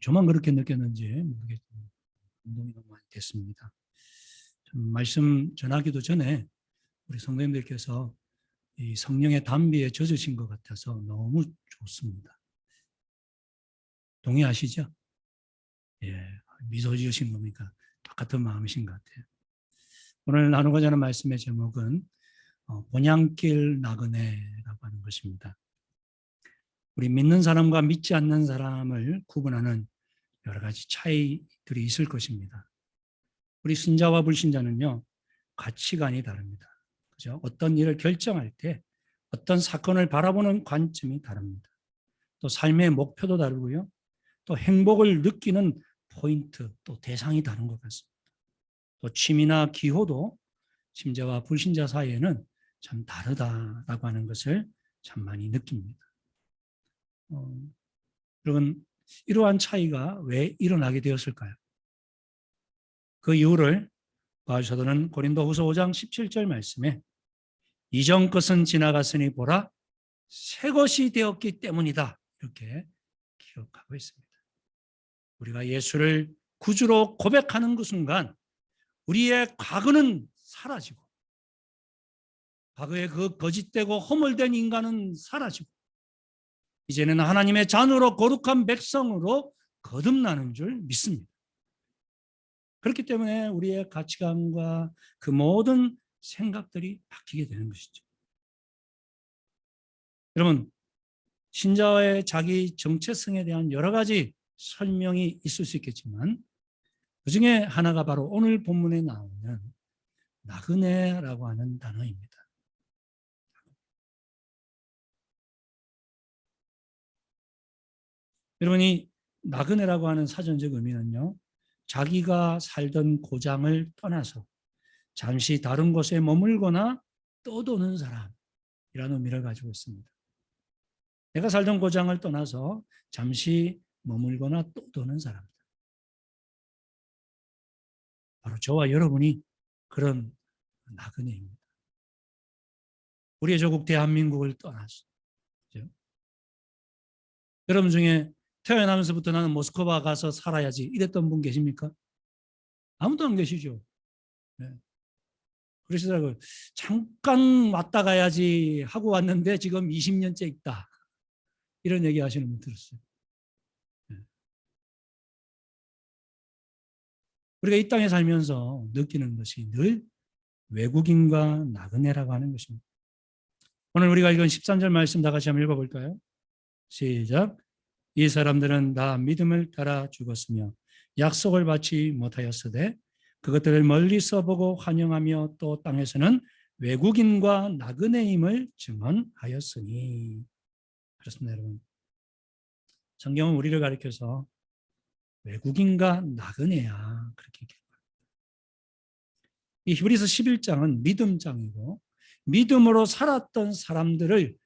저만 그렇게 느꼈는지 모르겠지만 감동이 너무 많이 됐습니다. 말씀 전하기도 전에 우리 성도님들께서 이 성령의 담비에 젖으신 것 같아서 너무 좋습니다. 동의하시죠? 예, 미소 지으신 겁니까? 같은 마음이신 것 같아요. 오늘 나누고자 하는 말씀의 제목은 본향길 나그네라고 하는 것입니다. 우리 믿는 사람과 믿지 않는 사람을 구분하는 여러 가지 차이들이 있을 것입니다. 우리 신자와 불신자는요, 가치관이 다릅니다. 그죠? 어떤 일을 결정할 때 어떤 사건을 바라보는 관점이 다릅니다. 또 삶의 목표도 다르고요. 또 행복을 느끼는 포인트, 또 대상이 다른 것 같습니다. 또 취미나 기호도 신자와 불신자 사이에는 참 다르다라고 하는 것을 참 많이 느낍니다. 여러분, 이러한 차이가 왜 일어나게 되었을까요? 그 이유를 바울 사도는 고린도후서 5장 17절 말씀에 이전 것은 지나갔으니 보라 새 것이 되었기 때문이다 이렇게 기록하고 있습니다. 우리가 예수를 구주로 고백하는 그 순간 우리의 과거는 사라지고 과거의 그 거짓되고 허물된 인간은 사라지고 이제는 하나님의 자녀로 거룩한 백성으로 거듭나는 줄 믿습니다. 그렇기 때문에 우리의 가치관과 그 모든 생각들이 바뀌게 되는 것이죠. 여러분, 신자의 자기 정체성에 대한 여러 가지 설명이 있을 수 있겠지만 그 중에 하나가 바로 오늘 본문에 나오는 나그네라고 하는 단어입니다. 여러분이 나그네라고 하는 사전적 의미는요, 자기가 살던 고장을 떠나서 잠시 다른 곳에 머물거나 떠도는 사람이라는 의미를 가지고 있습니다. 내가 살던 고장을 떠나서 잠시 머물거나 떠도는 사람들. 바로 저와 여러분이 그런 나그네입니다. 우리의 조국 대한민국을 떠나서. 그렇죠? 여러분 중에 태어나면서부터 나는 모스크바 가서 살아야지 이랬던 분 계십니까? 아무도 안 계시죠. 네. 그러시더라고요. 잠깐 왔다 가야지 하고 왔는데 지금 20년째 있다. 이런 얘기 하시는 분 들었어요. 네. 우리가 이 땅에 살면서 느끼는 것이 늘 외국인과 나그네라고 하는 것입니다. 오늘 우리가 읽은 13절 말씀 다 같이 한번 읽어볼까요? 시작. 이 사람들은 다 믿음을 따라 죽었으며 약속을 받지 못하였으되 그것들을 멀리서 보고 환영하며 또 땅에서는 외국인과 나그네임을 증언하였으니. 그렇습니다, 여러분. 성경은 우리를 가리켜서 외국인과 나그네야 그렇게 기록합니다. 이 히브리서 11장은 믿음장이고 믿음으로 살았던 사람들을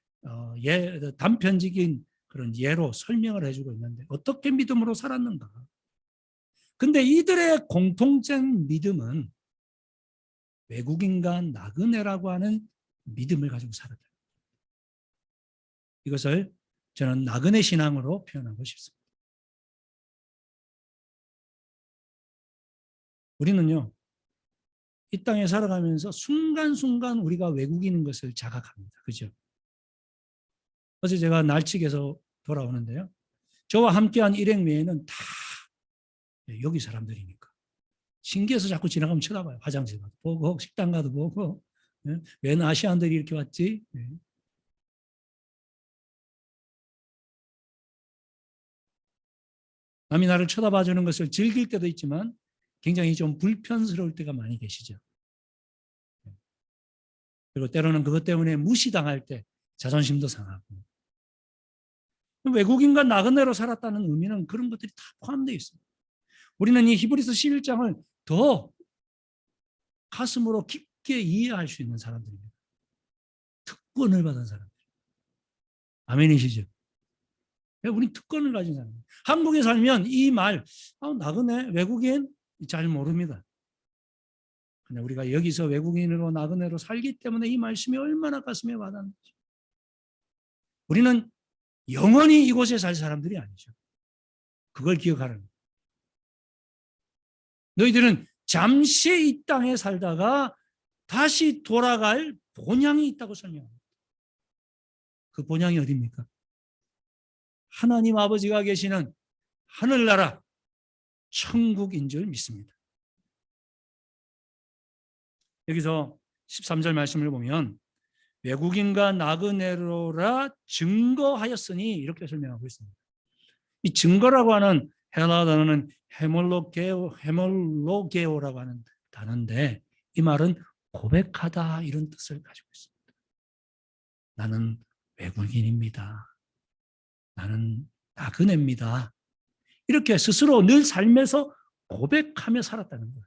단편적인 그런 예로 설명을 해주고 있는데 어떻게 믿음으로 살았는가? 근데 이들의 공통된 믿음은 외국인과 나그네라고 하는 믿음을 가지고 살았다. 이것을 저는 나그네 신앙으로 표현하고 싶습니다. 우리는요, 이 땅에 살아가면서 순간순간 우리가 외국인인 것을 자각합니다. 그죠? 어제 제가 날치기에서 돌아오는데요. 저와 함께한 일행 외에는 다 여기 사람들이니까. 신기해서 자꾸 지나가면 쳐다봐요. 화장실 가도 보고, 식당 가도 보고. 웬 아시안들이 이렇게 왔지? 남이 나를 쳐다봐주는 것을 즐길 때도 있지만 굉장히 좀 불편스러울 때가 많이 계시죠. 그리고 때로는 그것 때문에 무시당할 때 자존심도 상하고. 외국인과 나그네로 살았다는 의미는 그런 것들이 다 포함되어 있습니다. 우리는 이 히브리서 11장을 더 가슴으로 깊게 이해할 수 있는 사람들입니다. 특권을 받은 사람들. 아멘이시죠? 우리 특권을 가진 사람입니다. 한국에 살면 이 말, 나그네, 외국인 잘 모릅니다. 근데 우리가 여기서 외국인으로 나그네로 살기 때문에 이 말씀이 얼마나 가슴에 와닿는지. 우리는 영원히 이곳에 살 사람들이 아니죠. 그걸 기억하라는 거예요. 너희들은 잠시 이 땅에 살다가 다시 돌아갈 본향이 있다고 설명합니다. 그 본향이 어디입니까? 하나님 아버지가 계시는 하늘나라 천국인 줄 믿습니다. 여기서 13절 말씀을 보면 외국인과 나그네로라 증거하였으니 이렇게 설명하고 있습니다. 이 증거라고 하는 헬라 단어는 헤몰로게오라고 하는 단어인데 이 말은 고백하다 이런 뜻을 가지고 있습니다. 나는 외국인입니다. 나는 나그네입니다. 이렇게 스스로 늘 삶에서 고백하며 살았다는 거예요.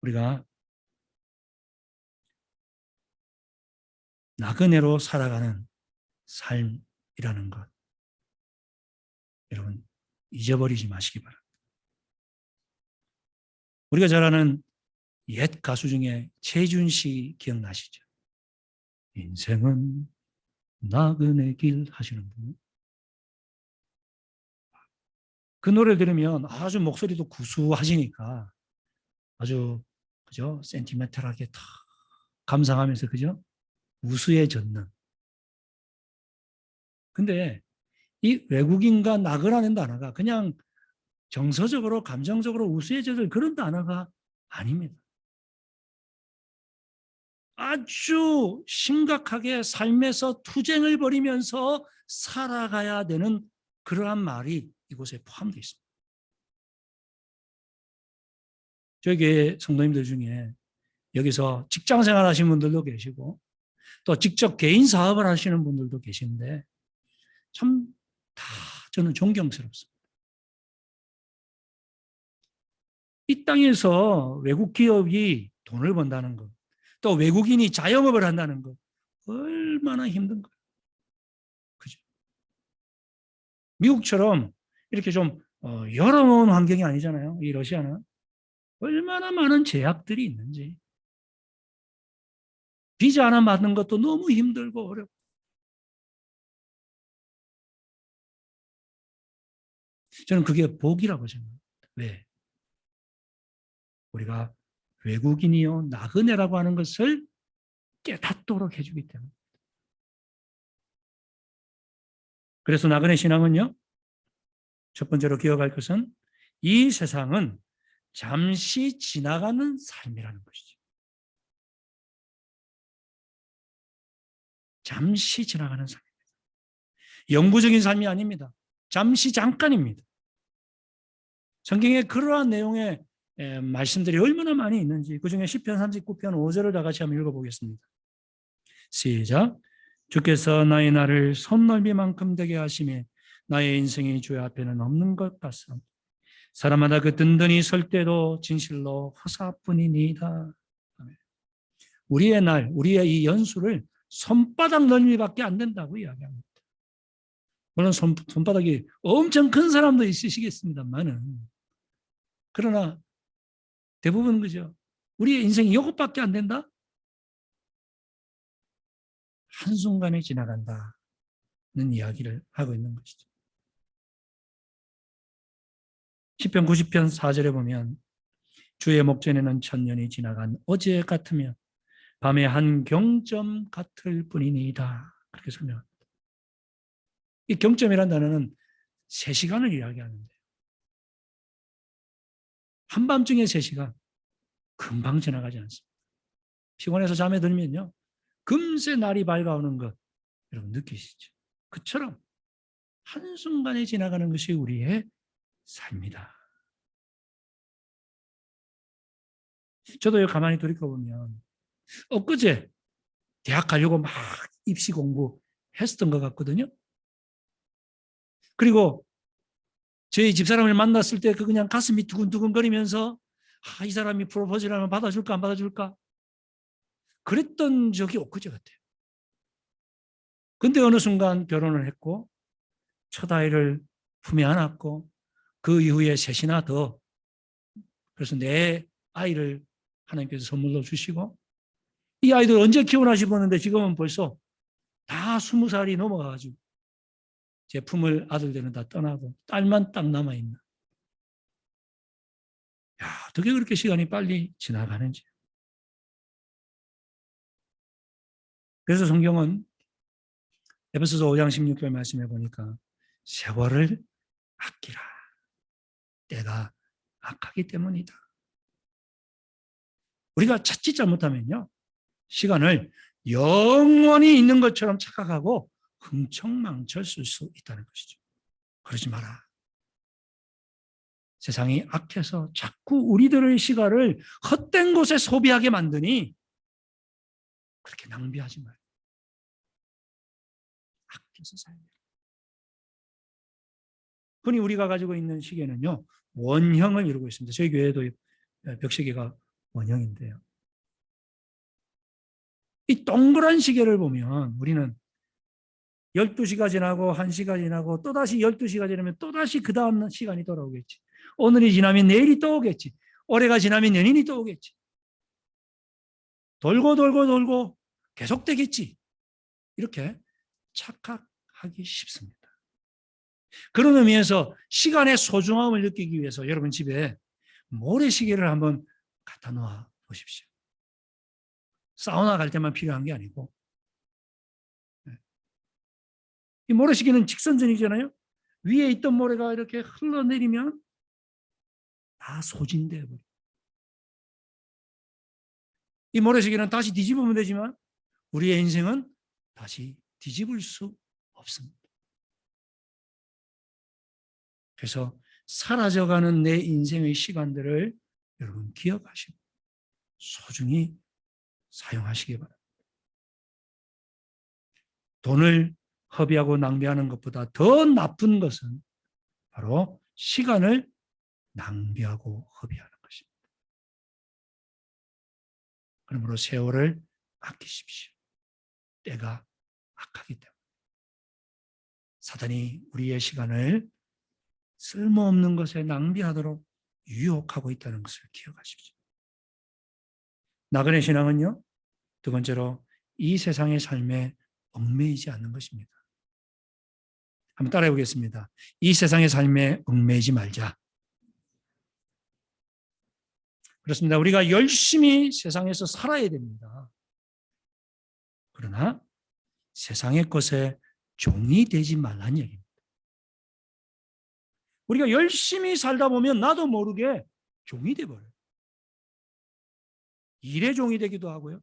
우리가 나그네로 살아가는 삶이라는 것, 여러분 잊어버리지 마시기 바랍니다. 우리가 잘 아는 옛 가수 중에 최준 씨 기억나시죠? 인생은 나그네 길 하시는 분. 그 노래를 들으면 아주 목소리도 구수하시니까 아주 그죠? 센티멘탈하게 다 감상하면서 그죠? 우수해졌는. 근데 이 외국인과 나그라는 단어가 그냥 정서적으로 감정적으로 우수해져질 그런 단어가 아닙니다. 아주 심각하게 삶에서 투쟁을 벌이면서 살아가야 되는 그러한 말이 이곳에 포함되어 있습니다. 저희 교회 성도님들 중에 여기서 직장생활 하시는 분들도 계시고 또 직접 개인 사업을 하시는 분들도 계신데 참 다 저는 존경스럽습니다. 이 땅에서 외국 기업이 돈을 번다는 것, 또 외국인이 자영업을 한다는 것 얼마나 힘든 거예요. 그죠? 미국처럼 이렇게 좀 열어놓은 환경이 아니잖아요. 이 러시아는 얼마나 많은 제약들이 있는지. 비자 하나 받는 것도 너무 힘들고 어렵고. 저는 그게 복이라고 생각합니다. 왜? 우리가 외국인이요 나그네라고 하는 것을 깨닫도록 해주기 때문에. 그래서 나그네 신앙은요, 첫 번째로 기억할 것은 이 세상은 잠시 지나가는 삶이라는 것이죠. 잠시 지나가는 삶입니다. 영구적인 삶이 아닙니다. 잠시 잠깐입니다. 성경에 그러한 내용의 말씀들이 얼마나 많이 있는지 그중에 시편 39편 5절을 다 같이 한번 읽어보겠습니다. 시작. 주께서 나의 날을 손넓이만큼 되게 하시며 나의 인생이 주의 앞에는 없는 것 같사옵니다. 사람마다 그 든든히 설 때도 진실로 허사뿐이니이다. 우리의 날, 우리의 이 연수를 손바닥 넓이밖에 안 된다고 이야기합니다. 물론 손바닥이 엄청 큰 사람도 있으시겠습니다만은 그러나 대부분 그죠? 우리의 인생이 이것밖에 안 된다? 한순간에 지나간다는 이야기를 하고 있는 것이죠. 시편 90편 4절에 보면 주의 목전에는 천년이 지나간 어제 같으며 밤의 한 경점 같을 뿐이니이다. 그렇게 설명합니다. 이 경점이라는 단어는 3시간을 이야기하는데 한밤중에 3시간 금방 지나가지 않습니다. 피곤해서 잠에 들면요 금세 날이 밝아오는 것 여러분 느끼시죠? 그처럼 한순간에 지나가는 것이 우리의 삶이다. 저도 가만히 돌이켜보면 엊그제 대학 가려고 막 입시 공부했었던 것 같거든요. 그리고 저희 집사람을 만났을 때 그 그냥 가슴이 두근두근거리면서 이 사람이 프로포즈를 하면 받아줄까 안 받아줄까 그랬던 적이 엊그제 같아요. 근데 어느 순간 결혼을 했고 첫 아이를 품에 안았고 그 이후에 셋이나 더 그래서 내 아이를 하나님께서 선물로 주시고 이 아이들 언제 키우나 싶었는데 지금은 벌써 다 20살이 넘어가가지고 제 품을 아들들은 다 떠나고 딸만 딱 남아있는. 야, 어떻게 그렇게 시간이 빨리 지나가는지. 그래서 성경은 에베소서 5장 16절 말씀해 보니까 세월을 아끼라. 때가 악하기 때문이다. 우리가 자칫 잘못하면요, 시간을 영원히 있는 것처럼 착각하고 흥청망청 쓸 수 있다는 것이죠. 그러지 마라. 세상이 악해서 자꾸 우리들의 시간을 헛된 곳에 소비하게 만드니 그렇게 낭비하지 말고 아껴서 살면. 흔히 우리가 가지고 있는 시계는요, 원형을 이루고 있습니다. 저희 교회도 벽시계가 원형인데요. 이 동그란 시계를 보면 우리는 12시가 지나고 1시가 지나고 또다시 12시가 지나면 또다시 그 다음 시간이 돌아오겠지. 오늘이 지나면 내일이 또 오겠지. 올해가 지나면 내년이 또 오겠지. 돌고 돌고 돌고 계속되겠지. 이렇게 착각하기 쉽습니다. 그런 의미에서 시간의 소중함을 느끼기 위해서 여러분 집에 모래시계를 한번 갖다 놓아 보십시오. 사우나 갈 때만 필요한 게 아니고, 이 모래시계는 직선전이잖아요. 위에 있던 모래가 이렇게 흘러내리면 다 소진되어 버려요. 이 모래시계는 다시 뒤집으면 되지만 우리의 인생은 다시 뒤집을 수 없습니다. 그래서 사라져가는 내 인생의 시간들을 여러분 기억하시고 소중히 사용하시기 바랍니다. 돈을 허비하고 낭비하는 것보다 더 나쁜 것은 바로 시간을 낭비하고 허비하는 것입니다. 그러므로 세월을 아끼십시오. 때가 악하기 때문에. 사단이 우리의 시간을 쓸모없는 것에 낭비하도록 유혹하고 있다는 것을 기억하십시오. 나그네 신앙은요, 두 번째로 이 세상의 삶에 얽매이지 않는 것입니다. 한번 따라해 보겠습니다. 이 세상의 삶에 얽매이지 말자. 그렇습니다. 우리가 열심히 세상에서 살아야 됩니다. 그러나 세상의 것에 종이 되지 말라는 얘기입니다. 우리가 열심히 살다 보면 나도 모르게 종이 돼버려요. 일의 종이 되기도 하고요.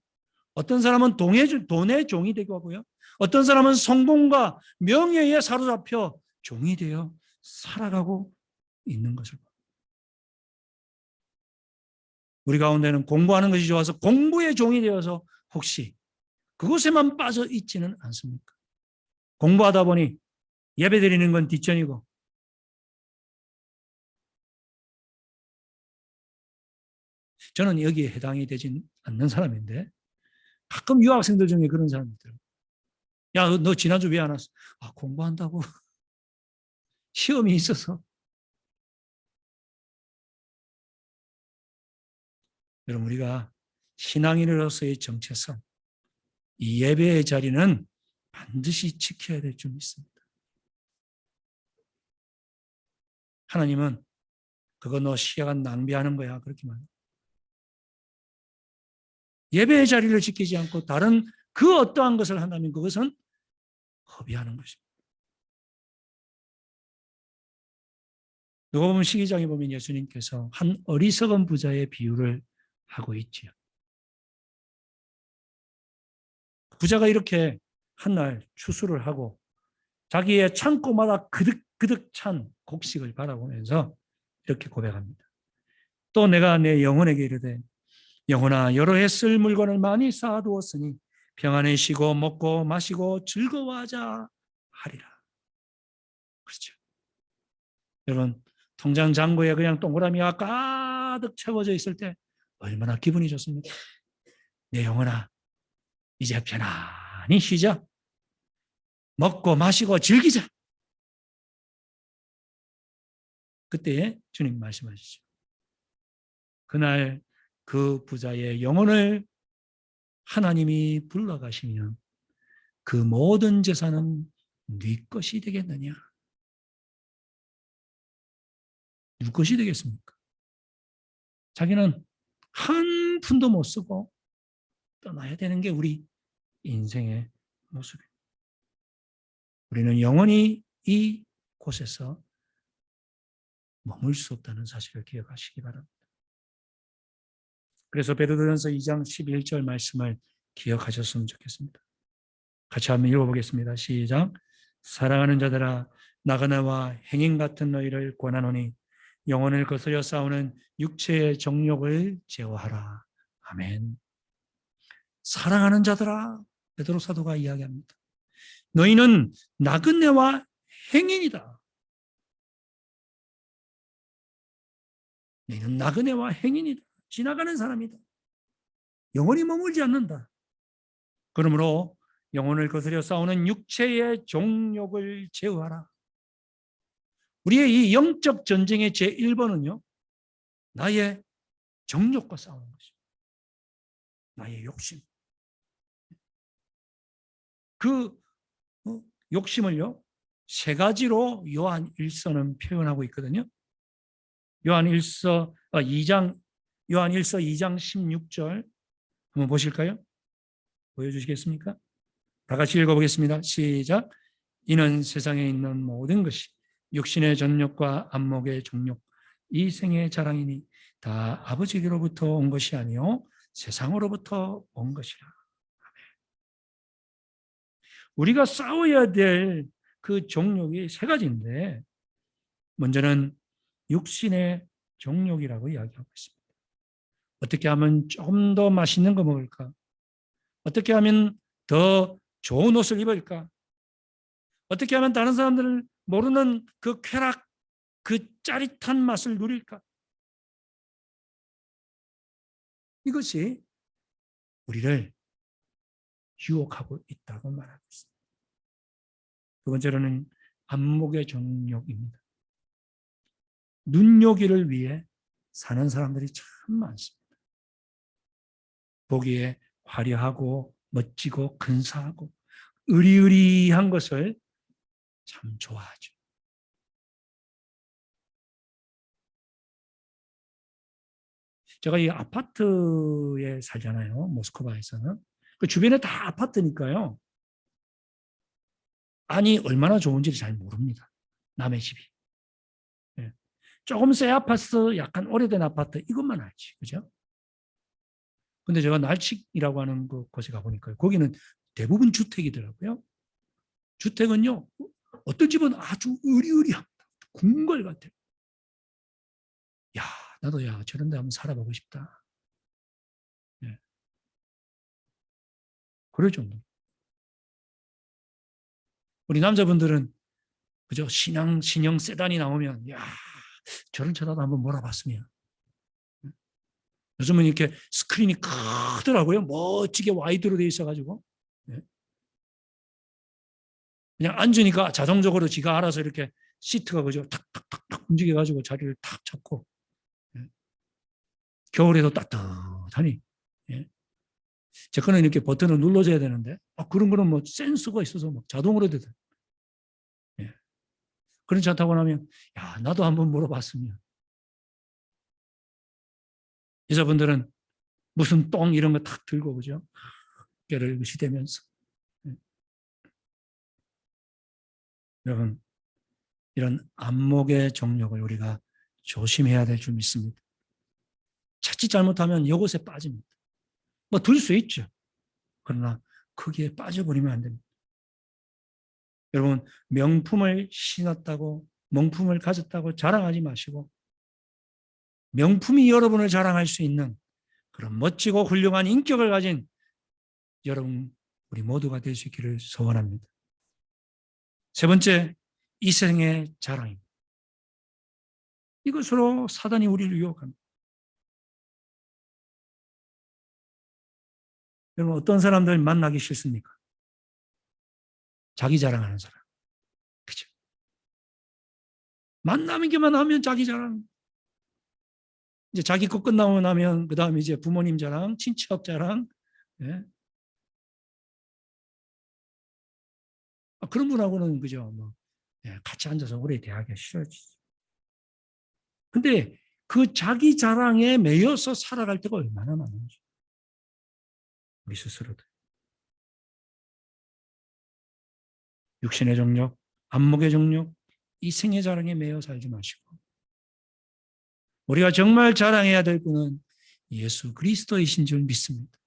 어떤 사람은 돈의 종이 되기도 하고요. 어떤 사람은 성공과 명예에 사로잡혀 종이 되어 살아가고 있는 것을 봐요. 우리 가운데는 공부하는 것이 좋아서 공부의 종이 되어서 혹시 그곳에만 빠져 있지는 않습니까? 공부하다 보니 예배 드리는 건 뒷전이고 저는 여기에 해당이 되진 않는 사람인데 가끔 유학생들 중에 그런 사람이 있더라고요. 야, 너 지난주 왜 안 왔어? 아, 공부한다고. 시험이 있어서. 여러분, 우리가 신앙인으로서의 정체성, 이 예배의 자리는 반드시 지켜야 될 줄 믿습니다. 하나님은 그거 너 시간 낭비하는 거야. 그렇게 말해요. 예배의 자리를 지키지 않고 다른 그 어떠한 것을 한다면 그것은 허비하는 것입니다. 누가복음 12장에 보면 예수님께서 한 어리석은 부자의 비유를 하고 있지요. 부자가 이렇게 한 날 추수를 하고 자기의 창고마다 그득그득 찬 곡식을 바라보면서 이렇게 고백합니다. 또 내가 내 영혼에게 이르되 영혼아 여러 해 쓸 물건을 많이 쌓아두었으니 평안히 쉬고 먹고 마시고 즐거워하자 하리라. 그렇죠. 여러분 통장 잔고에 그냥 동그라미가 가득 채워져 있을 때 얼마나 기분이 좋습니까? 내 영혼아 이제 편안히 쉬자. 먹고 마시고 즐기자. 그때 주님 말씀하시죠. 그날 그 부자의 영혼을 하나님이 불러가시면 그 모든 재산은 네 것이 되겠느냐? 누구 것이 되겠습니까? 자기는 한 푼도 못 쓰고 떠나야 되는 게 우리 인생의 모습입니다. 우리는 영원히 이 곳에서 머물 수 없다는 사실을 기억하시기 바랍니다. 그래서 베드로전서 2장 11절 말씀을 기억하셨으면 좋겠습니다. 같이 한번 읽어보겠습니다. 시작. 사랑하는 자들아, 나그네와 행인 같은 너희를 권하노니 영혼을 거스려 싸우는 육체의 정욕을 제어하라. 아멘. 사랑하는 자들아, 베드로 사도가 이야기합니다. 너희는 나그네와 행인이다. 너희는 나그네와 행인이다. 지나가는 사람이다. 영원히 머물지 않는다. 그러므로 영혼을 거스려 싸우는 육체의 정욕을 제어하라. 우리의 이 영적 전쟁의 제1번은요, 나의 정욕과 싸우는 것입니다. 나의 욕심. 그 욕심을요, 세 가지로 요한 1서는 표현하고 있거든요. 요한 1서 2장 16절 한번 보실까요? 보여주시겠습니까? 다 같이 읽어보겠습니다. 시작. 이는 세상에 있는 모든 것이 육신의 전욕과 안목의 정욕, 이 생의 자랑이니 다 아버지께로부터 온 것이 아니요 세상으로부터 온 것이라. 우리가 싸워야 될 그 정욕이 세 가지인데, 먼저는 육신의 정욕이라고 이야기하고 있습니다. 어떻게 하면 좀 더 맛있는 거 먹을까? 어떻게 하면 더 좋은 옷을 입을까? 어떻게 하면 다른 사람들을 모르는 그 쾌락, 그 짜릿한 맛을 누릴까? 이것이 우리를 유혹하고 있다고 말하고 있습니다. 두 번째로는 안목의 정욕입니다. 눈요기를 위해 사는 사람들이 참 많습니다. 보기에 화려하고 멋지고 근사하고 의리의리한 것을 참 좋아하죠. 제가 이 아파트에 살잖아요. 모스크바에서는. 그 주변에 다 아파트니까요. 안이 얼마나 좋은지를 잘 모릅니다. 남의 집이. 네. 조금 새 아파트, 약간 오래된 아파트 이것만 알지. 그죠? 근데 제가 날칙이라고 하는 곳에 가보니까 거기는 대부분 주택이더라고요. 주택은요, 어떤 집은 아주 의리의리합니다. 궁궐 같아요. 야, 나도 저런 데 한번 살아보고 싶다. 네. 그럴 정도. 우리 남자분들은 그죠? 신형 세단이 나오면 야, 저런 차라도 한번 몰아봤으면. 요즘은 이렇게 스크린이 크더라고요. 멋지게 와이드로 돼 있어가지고. 네. 그냥 앉으니까 자동적으로 지가 알아서 이렇게 시트가 그죠? 탁탁탁탁 움직여가지고 자리를 탁 잡고. 네. 겨울에도 따뜻하니. 네. 제 거는 이렇게 버튼을 눌러줘야 되는데, 그런 거는 뭐 센서가 있어서 막 자동으로 되더라고요. 네. 그런 차 타고 나면, 야, 나도 한번 물어봤으면. 여자분들은 무슨 똥 이런 거 탁 들고, 그죠? 뼈를 의시대면서. 네. 여러분, 이런 안목의 정욕을 우리가 조심해야 될 줄 믿습니다. 자칫 잘못하면 이것에 빠집니다. 뭐 들 수 있죠. 그러나 거기에 빠져버리면 안 됩니다. 여러분, 명품을 신었다고, 명품을 가졌다고 자랑하지 마시고, 명품이 여러분을 자랑할 수 있는 그런 멋지고 훌륭한 인격을 가진 여러분, 우리 모두가 될 수 있기를 소원합니다. 세 번째, 이생의 자랑입니다. 이것으로 사단이 우리를 유혹합니다. 여러분, 어떤 사람들 만나기 싫습니까? 자기 자랑하는 사람. 그죠? 만나기만 하면 자기 자랑. 이제 자기 거 끝나고 나면, 그 다음에 이제 부모님 자랑, 친척 자랑, 예? 그런 분하고는 그죠? 뭐 같이 앉아서 오래 대하기가 싫어지죠. 근데 그 자기 자랑에 매여서 살아갈 때가 얼마나 많은지 우리 스스로도 육신의 정욕, 안목의 정욕, 이 생의 자랑에 매여 살지 마시고 우리가 정말 자랑해야 될 분은 예수 그리스도이신 줄 믿습니다.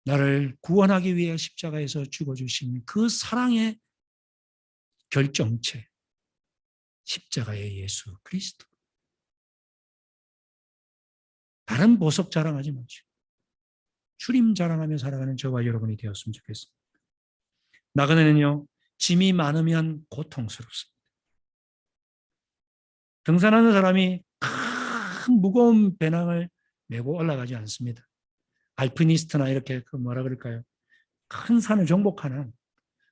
나를 구원하기 위해 십자가에서 죽어주신 그 사랑의 결정체, 십자가의 예수 그리스도. 다른 보석 자랑하지 마시고 주님 자랑하며 살아가는 저와 여러분이 되었으면 좋겠습니다. 나그네는요, 짐이 많으면 고통스럽습니다. 등산하는 사람이 큰 무거운 배낭을 메고 올라가지 않습니다. 알피니스트나 이렇게 그 뭐라 그럴까요? 큰 산을 정복하는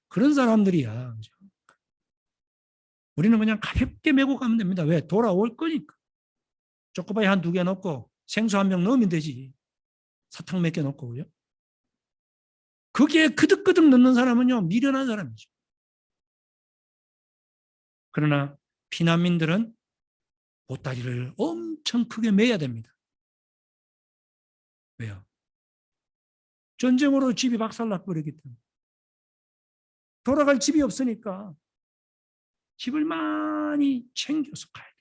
그런 사람들이야. 그죠? 우리는 그냥 가볍게 메고 가면 됩니다. 왜? 돌아올 거니까. 초코바이 한 2개 넣고 생수 1병 넣으면 되지. 사탕 몇 개 넣고, 그죠? 그게 그득그득 넣는 사람은요, 미련한 사람이죠. 그러나 피난민들은 보따리를 엄청 크게 매야 됩니다. 왜요? 전쟁으로 집이 박살나버리기 때문에. 돌아갈 집이 없으니까 집을 많이 챙겨서 가야 돼요.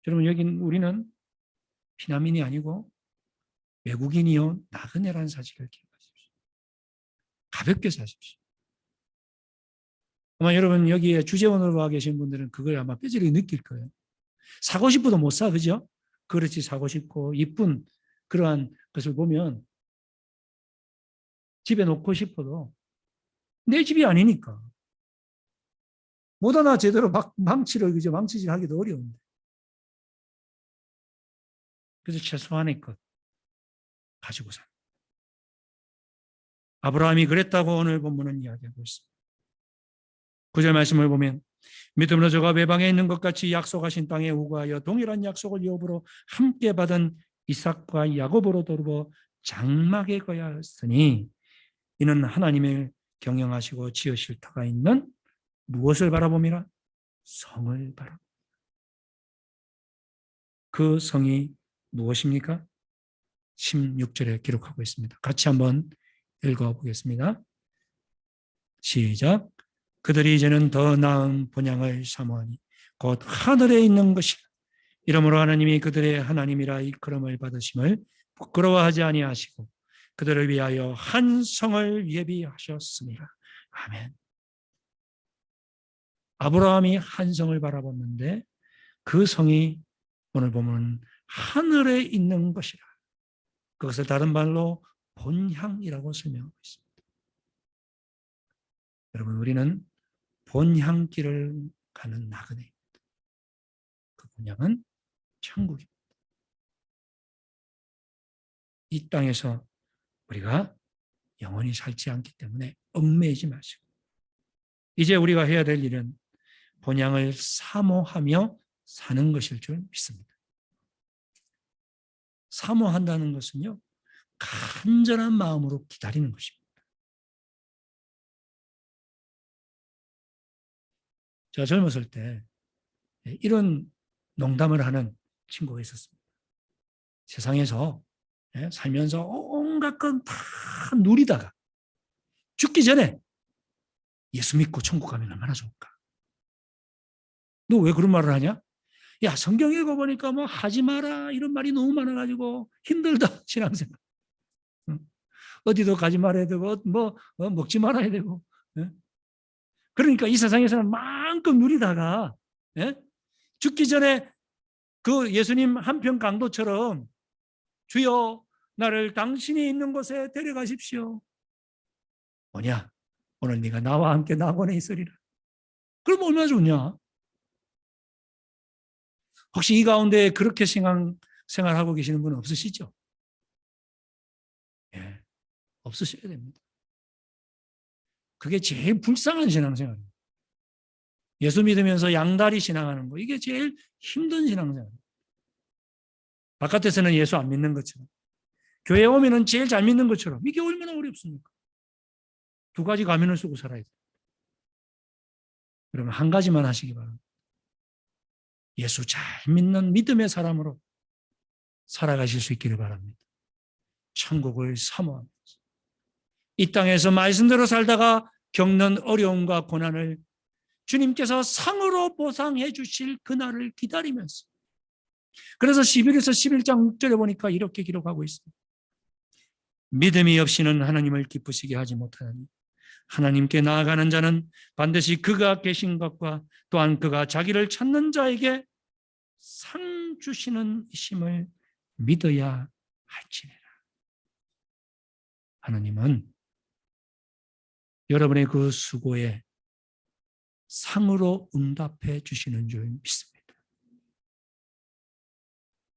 여러분, 여긴 우리는 피난민이 아니고 외국인이요, 나그네라는 사실을 기억하십시오. 가볍게 사십시오. 아마 여러분 여기에 주재원으로 와 계신 분들은 그걸 아마 뼈저리게 느낄 거예요. 사고 싶어도 못 사, 그죠? 그렇지, 사고 싶고 이쁜 그러한 것을 보면 집에 놓고 싶어도 내 집이 아니니까 못 하나 제대로 망치를, 그죠? 망치질 하기도 어려운데. 그래서 최소한의 것 가지고 삽니다. 아브라함이 그랬다고 오늘 본문은 이야기하고 있습니다. 9절 말씀을 보면 믿음으로 저가 외방에 있는 것 같이 약속하신 땅에 우거하여 동일한 약속을 여부로 함께 받은 이삭과 야곱으로 더불어 장막에 거하였으니 이는 하나님을 경영하시고 지으실 터가 있는 무엇을 바라봅니까? 성을 바라. 그 성이 무엇입니까? 16절에 기록하고 있습니다. 같이 한번 읽어보겠습니다. 시작. 그들이 이제는 더 나은 본향을 사모하니 곧 하늘에 있는 것이라. 이러므로 하나님이 그들의 하나님이라 일컬음을 받으심을 부끄러워하지 아니하시고 그들을 위하여 한 성을 예비하셨습니다. 아멘. 아브라함이 한 성을 바라봤는데 그 성이 오늘 보면 하늘에 있는 것이라. 그것을 다른 말로 본향이라고 설명하고 있습니다. 여러분, 우리는 본향길을 가는 나그네입니다. 그 본향은 천국입니다. 이 땅에서 우리가 영원히 살지 않기 때문에 얽매이지 마시고 이제 우리가 해야 될 일은 본향을 사모하며 사는 것일 줄 믿습니다. 사모한다는 것은요, 간절한 마음으로 기다리는 것입니다. 제가 젊었을 때 이런 농담을 하는 친구가 있었습니다. 세상에서 살면서 온갖 건 다 누리다가 죽기 전에 예수 믿고 천국 가면 얼마나 좋을까? 너 왜 그런 말을 하냐? 야, 성경 읽어보니까 뭐 하지 마라 이런 말이 너무 많아가지고 힘들다, 신앙생활. 어디도 가지 말아야 되고 먹지 말아야 되고. 그러니까 이 세상에서는 마음껏 누리다가 죽기 전에 그 예수님 한편 강도처럼 주여 나를 당신이 있는 곳에 데려가십시오. 뭐냐? 오늘 네가 나와 함께 낙원에 있으리라. 그럼 얼마나 좋냐? 혹시 이 가운데 그렇게 생활하고 계시는 분은 없으시죠? 예, 없으셔야 됩니다. 그게 제일 불쌍한 신앙생활이에요. 예수 믿으면서 양다리 신앙하는 거, 이게 제일 힘든 신앙생활이에요. 바깥에서는 예수 안 믿는 것처럼 교회에 오면은 제일 잘 믿는 것처럼 이게 얼마나 어렵습니까? 두 가지 가면을 쓰고 살아야 돼요. 여러분 한 가지만 하시기 바랍니다. 예수 잘 믿는 믿음의 사람으로 살아가실 수 있기를 바랍니다. 천국을 사모하면서 이 땅에서 말씀대로 살다가 겪는 어려움과 고난을 주님께서 상으로 보상해 주실 그날을 기다리면서, 그래서 11에서 11장 6절에 보니까 이렇게 기록하고 있습니다. 믿음이 없이는 하나님을 기쁘시게 하지 못하니 하나님께 나아가는 자는 반드시 그가 계신 것과 또한 그가 자기를 찾는 자에게 상 주시는 이심을 믿어야 할지니라. 하나님은 여러분의 그 수고에 상으로 응답해 주시는 줄 믿습니다.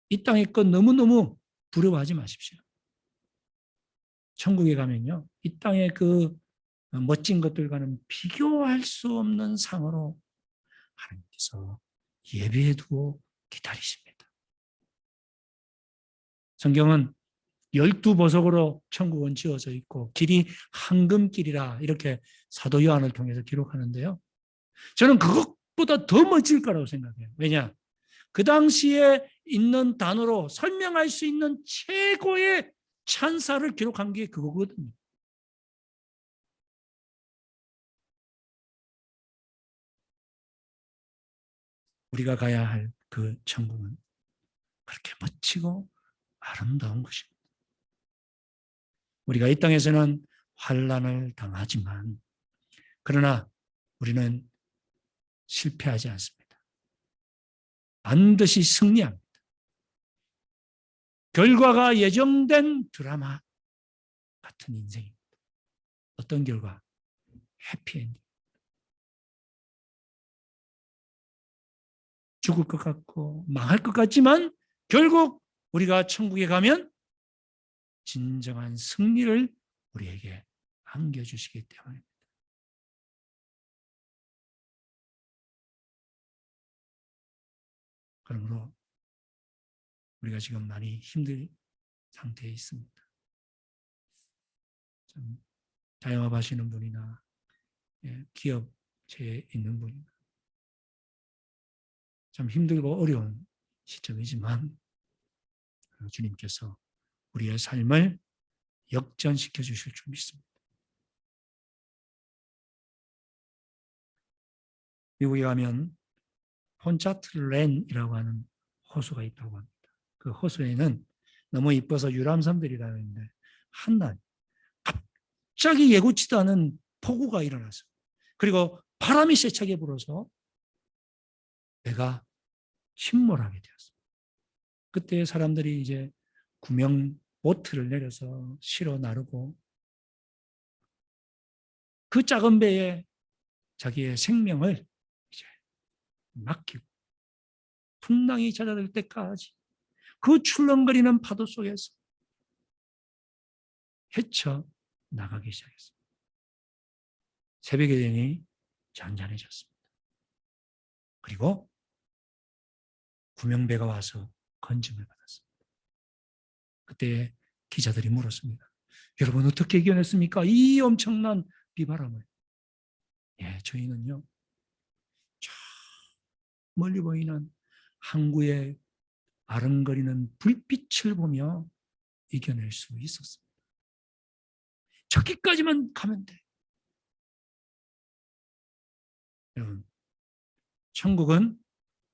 이 땅의 것 너무너무 두려워하지 마십시오. 천국에 가면요, 이 땅의 그 멋진 것들과는 비교할 수 없는 상으로 하나님께서 예비해 두고 기다리십니다. 성경은 12보석으로 천국은 지어져 있고 길이 황금길이라 이렇게 사도 요한을 통해서 기록하는데요. 저는 그것보다 더 멋질 거라고 생각해요. 왜냐? 그 당시에 있는 단어로 설명할 수 있는 최고의 찬사를 기록한 게 그거거든요. 우리가 가야 할 그 천국은 그렇게 멋지고 아름다운 것입니다. 우리가 이 땅에서는 환난을 당하지만 그러나 우리는 실패하지 않습니다. 반드시 승리합니다. 결과가 예정된 드라마 같은 인생입니다. 어떤 결과? 해피엔딩. 죽을 것 같고 망할 것 같지만 결국 우리가 천국에 가면 진정한 승리를 우리에게 안겨주시기 때문입니다. 그러므로 우리가 지금 많이 힘든 상태에 있습니다. 좀 자영업하시는 분이나 기업체에 있는 분이나 참 힘들고 어려운 시점이지만 주님께서 우리의 삶을 역전시켜 주실 줄 믿습니다. 미국에 가면 폰차트렌이라고 하는 호수가 있다고 합니다. 그 호수에는 너무 이뻐서 유람선들이라고 하는데 한날 갑자기 예고치도 않은 폭우가 일어났어요. 그리고 바람이 세차게 불어서 배가 침몰하게 되었습니다. 그때 사람들이 이제 구명 보트를 내려서 실어 나르고 그 작은 배에 자기의 생명을 이제 맡기고 풍랑이 잦아들 때까지 그 출렁거리는 파도 속에서 헤쳐 나가기 시작했습니다. 새벽이 되니 잔잔해졌습니다. 그리고 구명배가 와서 건짐을 받았습니다. 그때 기자들이 물었습니다. 여러분 어떻게 이겨냈습니까? 이 엄청난 비바람을. 저희는요, 저 멀리 보이는 항구의 아른거리는 불빛을 보며 이겨낼 수 있었습니다. 저기까지만 가면 돼. 여러분, 천국은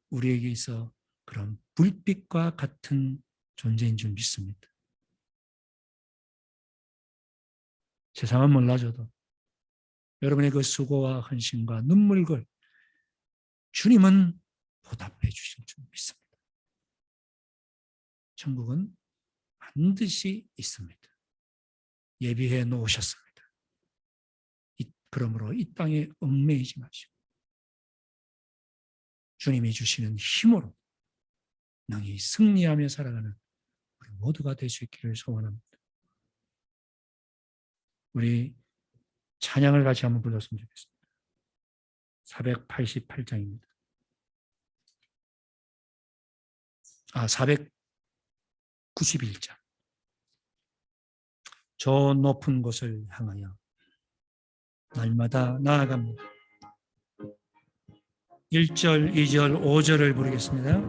우리에게 있어 그런 불빛과 같은 존재인 줄 믿습니다. 세상은 몰라줘도 여러분의 그 수고와 헌신과 눈물을 주님은 보답해 주실 줄 믿습니다. 천국은 반드시 있습니다. 예비해 놓으셨습니다. 그러므로 이 땅에 얽매이지 마시고 주님이 주시는 힘으로 능히 승리하며 살아가는 우리 모두가 될 수 있기를 소원합니다. 우리 찬양을 같이 한번 불렀으면 좋겠습니다. 488장입니다. 491장. 저 높은 곳을 향하여 날마다 나아갑니다. 1절, 2절, 5절을 부르겠습니다.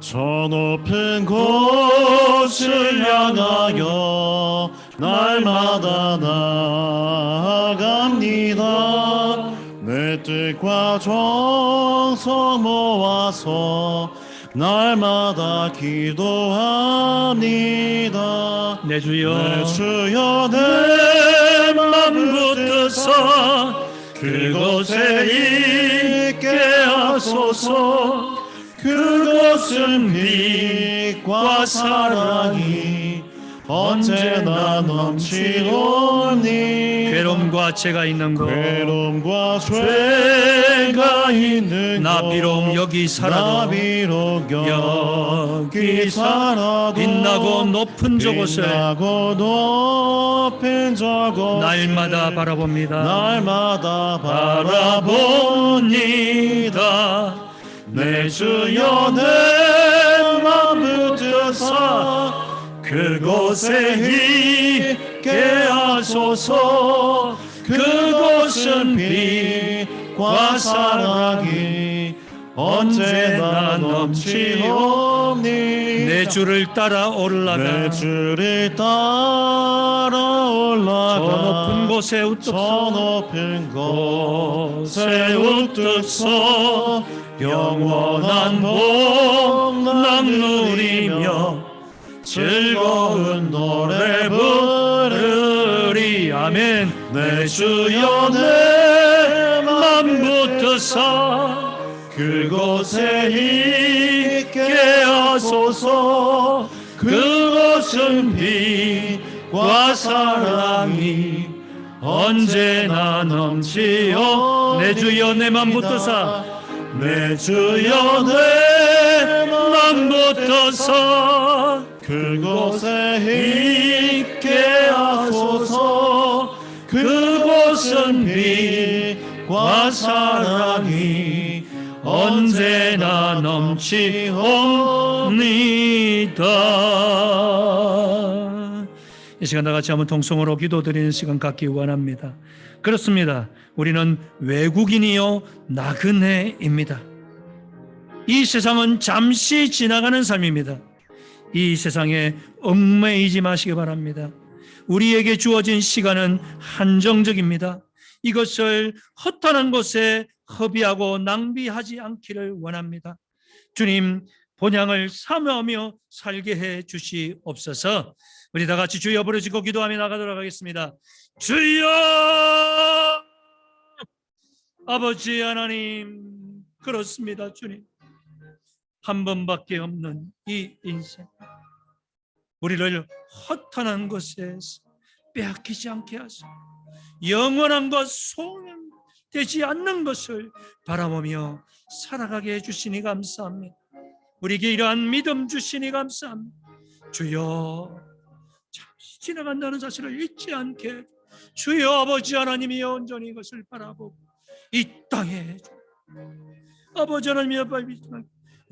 저 높은 곳을 향하여 날마다 나아갑니다. 내 뜻과 정성 모아서 날마다 기도합니다. 내 주여, 내 주여 내 맘 붙드사 그곳에 있게 하소서. 그곳은 빛과 사랑이 언제나 넘치오니. 괴로움과 죄가 있는 곳, 괴로움과 죄가 있는 나 곳, 비록 여기 살아도, 나 비록 여기 살아도 빛나고 높은 저곳을 빛나고 높은 저곳을 날마다 바라봅니다. 날마다 바라봅니다. 내 주여 내 맘 붙드사 그곳에 있게 하소서. 그곳은 빛과 사랑이 언제나 넘치오니. 내 주를 따라 올라가 내 주를 따라 올라가 저 높은 곳에 저 우뚝 높은 곳에 우뚝 서 영원한 복락 누리며 즐거운 노래 부르리. 아멘. 내 주여 내 맘 붙드사 그곳에 있게 하소서. 그곳은 빛과 사랑이 언제나 넘치오. 내 주여 내 맘 붙드사 내 주여 내 맘 붙드사 그곳에 있게 하소서. 그곳은 빛과 사랑이 언제나 넘치옵니다. 이 시간 다 같이 한번 통성으로 기도드리는 시간 갖기 원합니다. 그렇습니다. 우리는 외국인이요 나그네입니다. 이 세상은 잠시 지나가는 삶입니다. 이 세상에 얽매이지 마시기 바랍니다. 우리에게 주어진 시간은 한정적입니다. 이것을 허탄한 곳에 허비하고 낭비하지 않기를 원합니다. 주님, 본향을 사모하며 살게 해 주시옵소서. 우리 다 같이 주여 부르짖고 기도하며 나가도록 하겠습니다. 주여! 아버지 하나님, 그렇습니다. 주님, 한 번밖에 없는 이 인생, 우리를 허탄한 것에서 빼앗기지 않게 하소서. 영원한 것, 소원되지 않는 것을 바라보며 살아가게 해주시니 감사합니다. 우리에게 이러한 믿음 주시니 감사합니다. 주여, 잠시 지나간다는 사실을 잊지 않게 주여 아버지 하나님이 온전히 이것을 바라보고 이 땅에 아버지 하나님이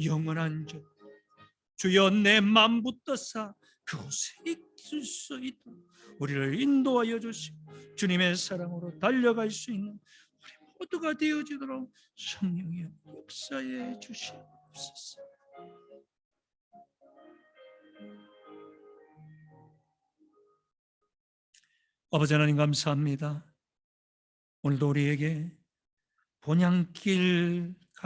영원한 자 주여 내 맘 붙드사 그곳에 있을 수 있도록 우리를 인도하여 주시고 주님의 사랑으로 달려갈 수 있는 우리 모두가 되어지도록 성령의 역사해 주시옵소서. 아버지 하나님 감사합니다. 오늘도 우리에게 본향길